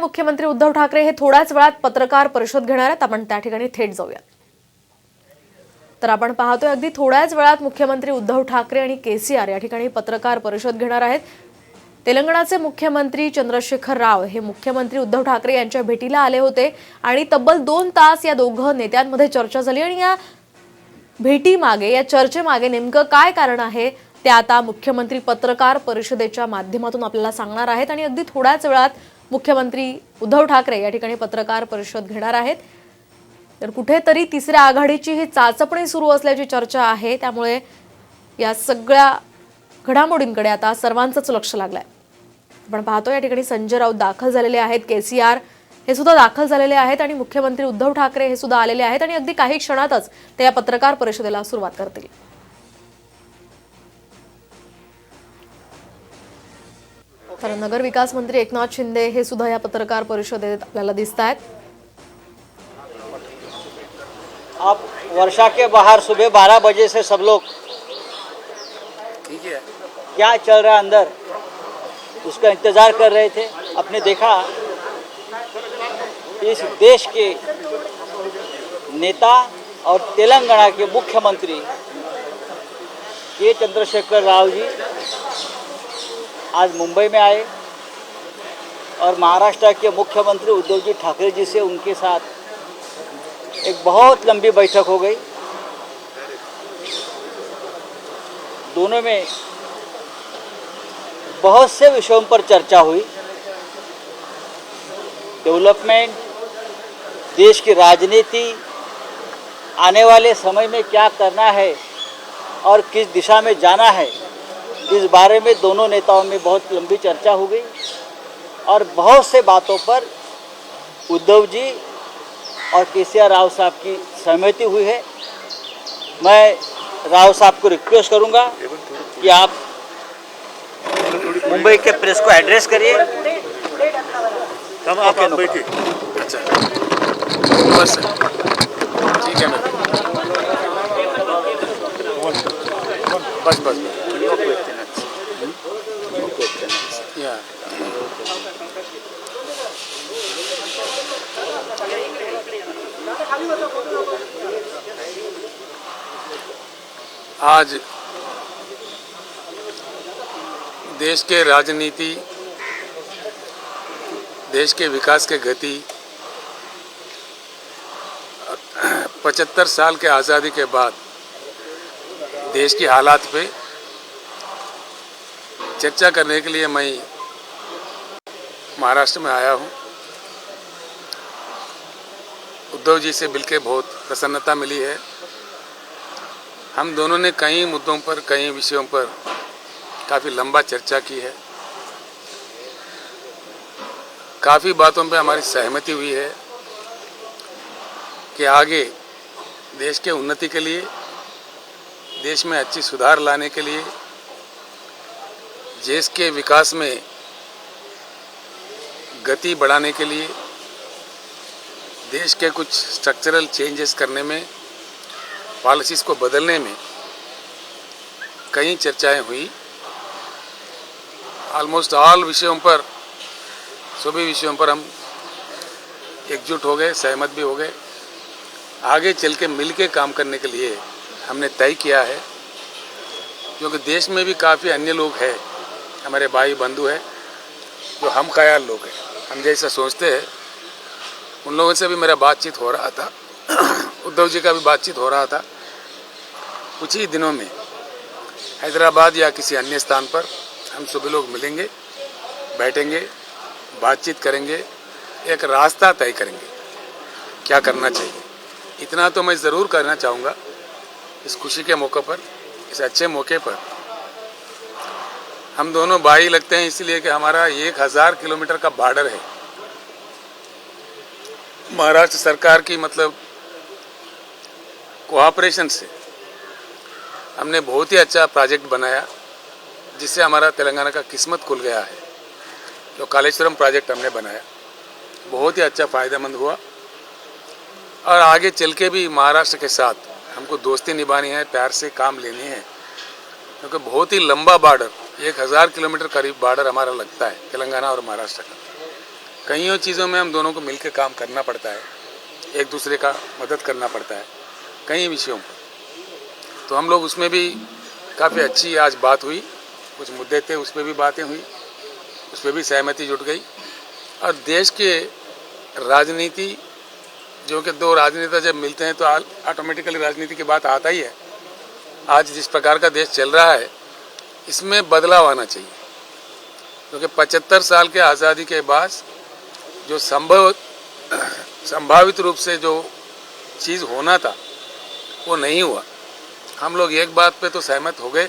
मुख्यमंत्री उद्धव ठाकरे हे थोड्याच वेळात पत्रकार परिषद घेणार आहेत। आपण त्या ठिकाणी थेट जाऊया। तर आपण पाहतोय अगदी थोड्याच वेळात मुख्यमंत्री उद्धव ठाकरे आणि केसीआर या ठिकाणी पत्रकार परिषद घेणार आहेत। तेलंगणाचे मुख्यमंत्री चंद्रशेखर राव हे मुख्यमंत्री उद्धव ठाकरे यांच्या भेटीला आले होते आणि तब्बल 2 तास या दोघं नेत्यांमध्ये चर्चा झाली आणि या भेटीमागे या चर्चेमागे नेमकं काय कारण आहे ते आता मुख्यमंत्री पत्रकार परिषदेच्या माध्यमातून आपल्याला सांगणार आहेत आणि अगदी थोड्याच वेळात मुख्यमंत्री उद्धव ठाकरे या ठिकाणी पत्रकार परिषद घेणार आहेत। तर कुठेतरी तिसऱ्या आघाडीची ही चाचपणी सुरू असल्याची चर्चा आहे, त्यामुळे या सगळ्या घडामोडींकडे आता सर्वांचंच लक्ष लागलंय। आपण पाहतो या ठिकाणी संजय राऊत दाखल झालेले आहेत, केसीआर हे सुद्धा दाखल झालेले आहेत आणि मुख्यमंत्री उद्धव ठाकरे हे सुद्धा आलेले आहेत आणि अगदी काही क्षणातच ते या पत्रकार परिषदेला सुरुवात करतील। तर नगर विकास मंत्री एकनाथ शिंदे हे सुद्धा या पत्रकार परिषदेत आपल्याला दिसतायत। आप वर्षा के बाहर सुबह 12 बजे से सब लोग ठीक है, क्या चल रहा है अंदर उसका इंतजार कर रहे थे। आपने देखा इस देश के नेता और तेलंगाना के मुख्यमंत्री के चंद्रशेखर राव जी आज मुंबई में आए और महाराष्ट्र के मुख्यमंत्री उद्धव जी ठाकरे जी से उनके साथ एक बहुत लंबी बैठक हो गई। दोनों में बहुत से विषयों पर चर्चा हुई। डेवलपमेंट, देश की राजनीति, आने वाले समय में क्या करना है और किस दिशा में जाना है, इस बारे में दोनों नेताओं में बहुत लंबी चर्चा हो गई और बहुत से बातों पर उद्धव जी और केसीआर राव साहब की सहमति हुई है। मैं राव साहब को रिक्वेस्ट करूंगा कि आप मुंबई के प्रेस को एड्रेस करिए। हम आप बैठिए। अच्छा, बस ठीक है मैम, बस बस या आज देश के राजनीति, देश के विकास के गति, 75 साल के आज़ादी के बाद देश की हालात पे चर्चा करने के लिए मैं महाराष्ट्र में आया हूँ। उद्धव जी से मिलकर बहुत प्रसन्नता मिली है। हम दोनों ने कई मुद्दों पर, कई विषयों पर काफ़ी लंबा चर्चा की है। काफ़ी बातों पे हमारी सहमति हुई है कि आगे देश के उन्नति के लिए, देश में अच्छी सुधार लाने के लिए, देश के विकास में गति बढ़ाने के लिए, देश के कुछ स्ट्रक्चरल चेंजेस करने में, पॉलिसीज़ को बदलने में कई चर्चाएं हुई। ऑलमोस्ट ऑल विषयों पर, सभी विषयों पर हम एकजुट हो गए, सहमत भी हो गए। आगे चल के मिल के काम करने के लिए हमने तय किया है, क्योंकि देश में भी काफ़ी अन्य लोग हैं, हमारे भाई बंधु हैं जो हम ख्याल लोग हैं, हम जैसा सोचते हैं। उन लोगों से भी मेरा बातचीत हो रहा था, उद्धव जी का भी बातचीत हो रहा था। कुछ ही दिनों में हैदराबाद या किसी अन्य स्थान पर हम सभी लोग मिलेंगे, बैठेंगे, बातचीत करेंगे, एक रास्ता तय करेंगे क्या करना चाहिए। इतना तो मैं ज़रूर करना चाहूँगा इस खुशी के मौके पर, इस अच्छे मौके पर। हम दोनों भाई लगते हैं इसलिए कि हमारा 1000 किलोमीटर का बॉर्डर है महाराष्ट्र सरकार की, मतलब कोऑपरेशन से हमने बहुत ही अच्छा प्रोजेक्ट बनाया, जिससे हमारा तेलंगाना का किस्मत खुल गया है। जो कालेश्वरम प्रोजेक्ट हमने बनाया बहुत ही अच्छा फ़ायदेमंद हुआ और आगे चल के भी महाराष्ट्र के साथ हमको दोस्ती निभानी है, प्यार से काम लेने हैं, क्योंकि बहुत ही लंबा बॉर्डर, 1000 किलोमीटर करीब बॉर्डर हमारा लगता है तेलंगाना और महाराष्ट्र का। कईयों चीज़ों में हम दोनों को मिलकर काम करना पड़ता है, एक दूसरे का मदद करना पड़ता है कई विषयों पर। तो हम लोग उसमें भी काफ़ी अच्छी आज बात हुई, कुछ मुद्दे थे उस पर भी बातें हुई, उस पर भी सहमति जुट गई। और देश के राजनीति, जो कि दो राजनेता जब मिलते हैं तो ऑटोमेटिकली राजनीति की बात आता ही है। आज जिस प्रकार का देश चल रहा है इसमें बदलाव आना चाहिए, क्योंकि 75 साल के आज़ादी के बाद जो संभावित रूप से जो चीज़ होना था वो नहीं हुआ। हम लोग एक बात पे तो सहमत हो गए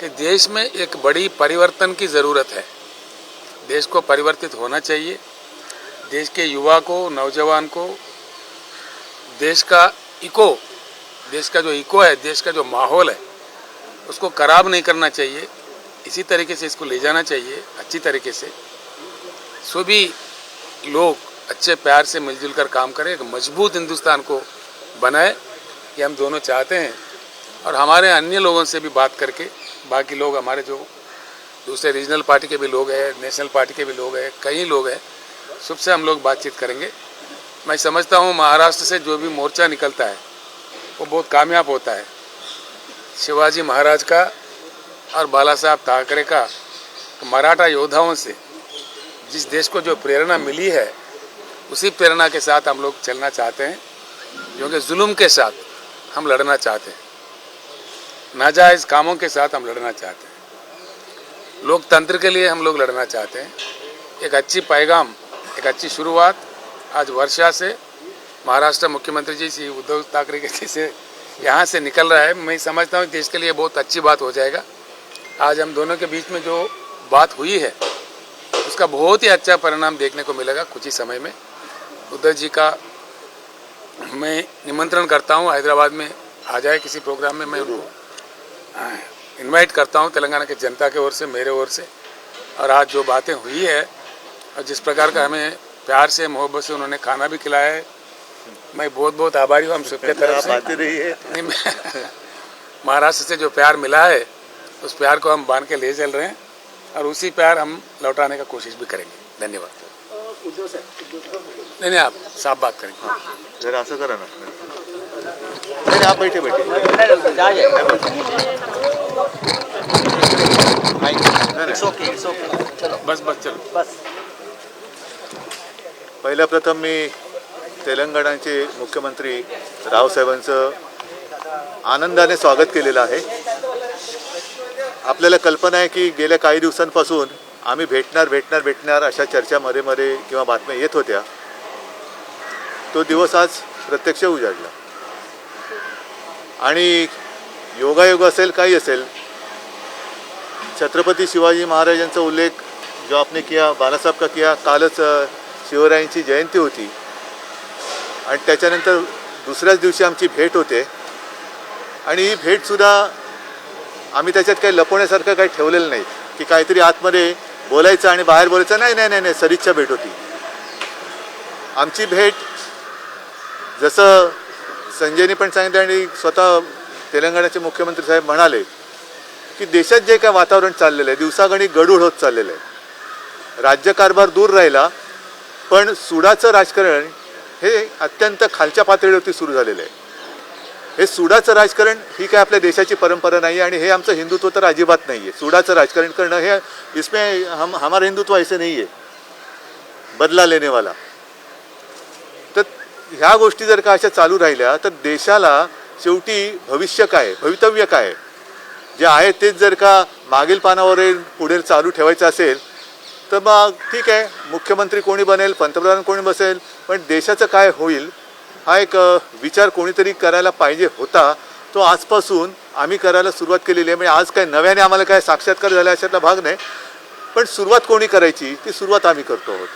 कि देश में एक बड़ी परिवर्तन की ज़रूरत है, देश को परिवर्तित होना चाहिए। देश के युवा को, नौजवान को देश का जो इको है, देश का जो माहौल है उसको खराब नहीं करना चाहिए। इसी तरीके से इसको ले जाना चाहिए अच्छी तरीके से। सभी लोग अच्छे प्यार से मिलजुल कर काम करें, एक मजबूत हिंदुस्तान को बनाए, ये हम दोनों चाहते हैं। और हमारे अन्य लोगों से भी बात करके, बाकी लोग हमारे जो दूसरे रीजनल पार्टी के भी लोग हैं, नेशनल पार्टी के भी लोग हैं, कई लोग हैं, सबसे हम लोग बातचीत करेंगे। मैं समझता हूँ महाराष्ट्र से जो भी मोर्चा निकलता है वो बहुत कामयाब होता है। शिवाजी महाराज का और बाला साहब ठाकरे का मराठा योद्धाओं से जिस देश को जो प्रेरणा मिली है उसी प्रेरणा के साथ हम लोग चलना चाहते हैं, क्योंकि जुल्म के साथ हम लड़ना चाहते हैं, नाजायज़ कामों के साथ हम लड़ना चाहते हैं, लोकतंत्र के लिए हम लोग लड़ना चाहते हैं। एक अच्छी पैगाम, एक अच्छी शुरुआत आज वर्षा से, महाराष्ट्र मुख्यमंत्री जी श्री उद्धव ठाकरे के से यहाँ से निकल रहा है। मैं समझता हूँ देश के लिए बहुत अच्छी बात हो जाएगा। आज हम दोनों के बीच में जो बात हुई है उसका बहुत ही अच्छा परिणाम देखने को मिलेगा कुछ ही समय में। उद्धव जी का मैं निमंत्रण करता हूँ, हैदराबाद में आ जाए किसी प्रोग्राम में, मैं उनको इनवाइट करता हूँ तेलंगाना की जनता की ओर से, मेरे ओर से। और आज जो बातें हुई है और जिस प्रकार का हमें प्यार से, मोहब्बत से उन्होंने खाना भी खिलाया है, मैं बहुत बहुत आभारी हूँ हम सबके तरफ से। आती रही है। महाराष्ट्र से जो प्यार मिला है उस प्यार को हम बांध के ले चल रहे हैं और उसी प्यार हम लौटाने का कोशिश भी करेंगे। धन्यवाद। नहीं, आप साफ बात करेंगे। जरा असं करा ना। नहीं, आप बैठे बस चलो। पहिल्या प्रथम मी तेलंगणाचे मुख्यमंत्री रावसाहेबांचं आनंदाने स्वागत केलेलं आहे। आपल्याला कल्पना आहे की गेल्या काही दिवसांपासून आम्ही भेटणार अशा चर्चा मध्ये किंवा बातम्या येत होत्या। तो दिवस आज प्रत्यक्ष उजाडला आणि योगायोग असेल काही असेल, छत्रपति शिवाजी महाराजांचा उल्लेख जो आपने किया, बाला साहब का किया, कालच शिवरायांची जयंती होती आणि त्याच्यानंतर दुसऱ्याच दिवशी आमची भेट होते आणि ही भेटसुद्धा आम्ही त्याच्यात काही लपवण्यासारखं काही ठेवलेलं नाही की काहीतरी आतमध्ये बोलायचं आणि बाहेर बोलायचं, नाही, सदिच्छा भेट होती आमची भेट। जसं संजयने पण सांगितलं आणि स्वतः तेलंगणाचे मुख्यमंत्री साहेब म्हणाले की देशात जे काय वातावरण चाललेलं आहे दिवसागणिक गडूळ होत चाललेलं आहे, राज्यकारभार दूर राहिला पण सुडाचं राजकारण हे अत्यंत खालच्या पातळीवरती सुरू झालेलं आहे। हे सुडाचं राजकारण ही काय आपल्या देशाची परंपरा नाही आणि हे आमचं हिंदुत्व तर अजिबात नाही आहे। सुडाचं राजकारण करणं हे इसमें हमारा हिंदुत्व ऐसे नहीं है बदला लेने वाला। तर ह्या गोष्टी जर का अशा चालू राहिल्या तर देशाला शेवटी भविष्य काय, भवितव्य काय जे आहे तेच जर का मागील पानावर पुढे चालू ठेवायचं असेल तर मग ठीक आहे, मुख्यमंत्री कोणी बनेल, पंतप्रधान कोणी बसेल, पण देशाचं काय होईल हा एक विचार कोणीतरी करायला पाहिजे होता। तो आजपासून आम्ही करायला सुरुवात केलेली आहे। म्हणजे आज काय नव्याने आम्हाला काय साक्षात्कार झाला अशातला भाग नाही, पण सुरुवात कोणी करायची ती सुरुवात आम्ही करतो आहोत।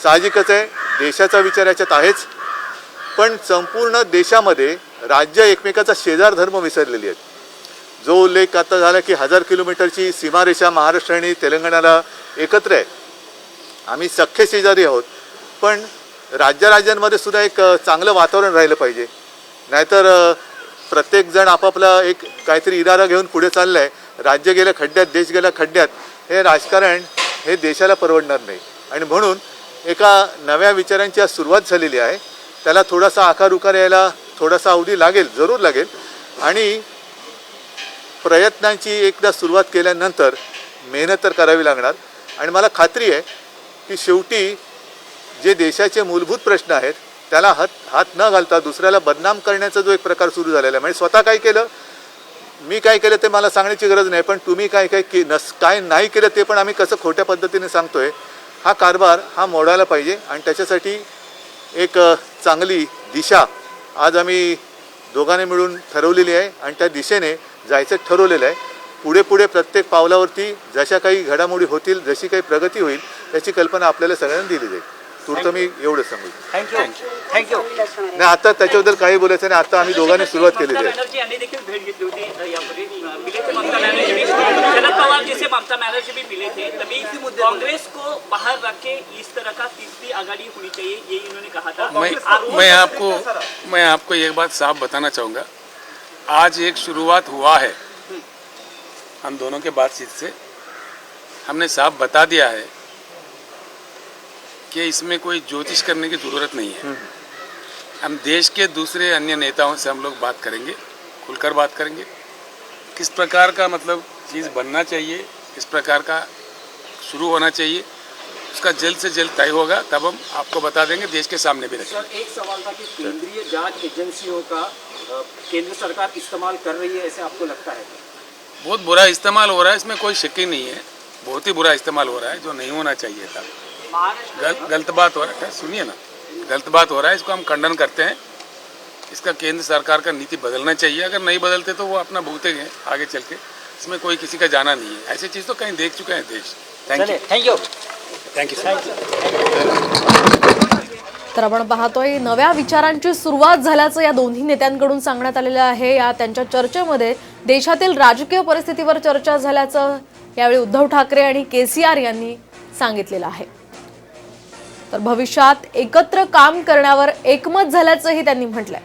साहजिकच आहे देशाचा विचार याच्यात आहेच, पण संपूर्ण देशामध्ये राज्य एकमेकाचा शेजार धर्म विसरलेली आहेत। जो उल्लेख आता झाला की 1000 किलोमीटरची सीमारेषा महाराष्ट्र आणि तेलंगणाला एकत्र आहे, आम्ही सख्खे शेजारी आहोत, पण राज्यांमध्ये सुद्धा एक चांगलं वातावरण राहिलं पाहिजे। नाहीतर प्रत्येक जण आपापला एक काहीतरी इरादा घेऊन पुढे चाललाय, राज्य गेलं खड्ड्यात, देश गेला खड्ड्यात, हे राजकारण हे देशाला परवडणार नाही। आणि म्हणून एका नव्या विचारांची आज सुरुवात झालेली आहे. त्याला थोडासा आकार उकार यायला थोडासा अवधी लागेल, जरूर लागेल. आणि प्रयत्नांची एकदा सुरुवात केल्यानंतर मेहनत तर करावी लागणार. आणि मला खात्री आहे की शेवटी जे देशाचे मूलभूत प्रश्न आहेत त्याला हात न घालता दुसऱ्याला बदनाम करण्याचा जो एक प्रकार सुरू झालेला आहे, म्हणजे स्वतः काय केलं, मी काय केलं ते मला सांगण्याची गरज नाही, पण तुम्ही काय काय नाही केलं ते पण आम्ही कसं खोट्या पद्धतीने सांगतोय, हा कारभार हा मोडायला पाहिजे. आणि त्याच्यासाठी एक चांगली दिशा आज आम्ही दोघांनी मिळून ठरवलेली आहे आणि त्या दिशेने जायचं ठरवलेलं आहे. पुढे प्रत्येक पावलावरती जशा काही घडामोडी होतील, जशी काही प्रगती होईल त्याची कल्पना आपल्याला सगळ्यांना दिली जाईल. तूर्त मी एवढं सांगू. थँक्यू. नाही, आता त्याच्याबद्दल काही बोलायचं नाही. आता आम्ही दोघांनी सुरुवात केलेली आहे. बॅनर्जी यांनी देखील भेट घेतली होती यामध्ये मिले थे ममता बनर्जी भी, शरद पवार जी से ममता बनर्जी भी मिले थे. तभी कांग्रेस को बाहर रख के इस तरह का तीसरी आघाड़ी होनी चाहिए ये इन्होंने कहा था. मैं आपको एक बात साफ बताना चाहूँगा. आज एक शुरुआत हुआ है हम दोनों के बातचीत से. हमने साफ बता दिया है कि इसमें कोई ज्योतिष करने की ज़रूरत नहीं है. हम देश के दूसरे अन्य नेताओं से हम लोग बात करेंगे, खुलकर बात करेंगे. किस प्रकार का मतलब चीज़ बनना चाहिए, किस प्रकार का शुरू होना चाहिए, उसका जल्द से जल्द तय होगा. तब हम आपको बता देंगे, देश के सामने भी रखेंगे. सर, एक सवाल था कि केंद्रीय जांच एजेंसियों का केंद्र सरकार इस्तेमाल कर रही है, ऐसे आपको लगता है? बहुत बुरा इस्तेमाल हो रहा है, इसमें कोई शक ही नहीं है. बहुत ही बुरा इस्तेमाल हो रहा है, जो नहीं होना चाहिए था. गलत बात हो रहा है, सुनिए ना, गलत बात हो रहा है, इसको हम खंडन करते हैं. इसका केंद्र सरकार का नीति बदलना चाहिए. अगर नहीं बदलते तो वो अपना भुगतेंगे आगे चल के. इसमें कोई किसी का जाना नहीं है. ऐसी चीज़ तो कहीं देख चुके हैं देश. थँक्यू. Thank you sir. तर आपण पाहतोय नव्या विचारांची सुरुवात झाल्याचं या दोन्ही नेत्यांकडून सांगण्यात आलेलं आहे. या त्यांच्या चर्चेमध्ये देशातील राजकीय परिस्थितीवर चर्चा झाल्याचं यावेळी उद्धव ठाकरे आणि केसीआर यांनी सांगितलेलं आहे. तर भविष्यात एकत्र काम करण्यावर एकमत झाल्याचंही त्यांनी म्हटलंय.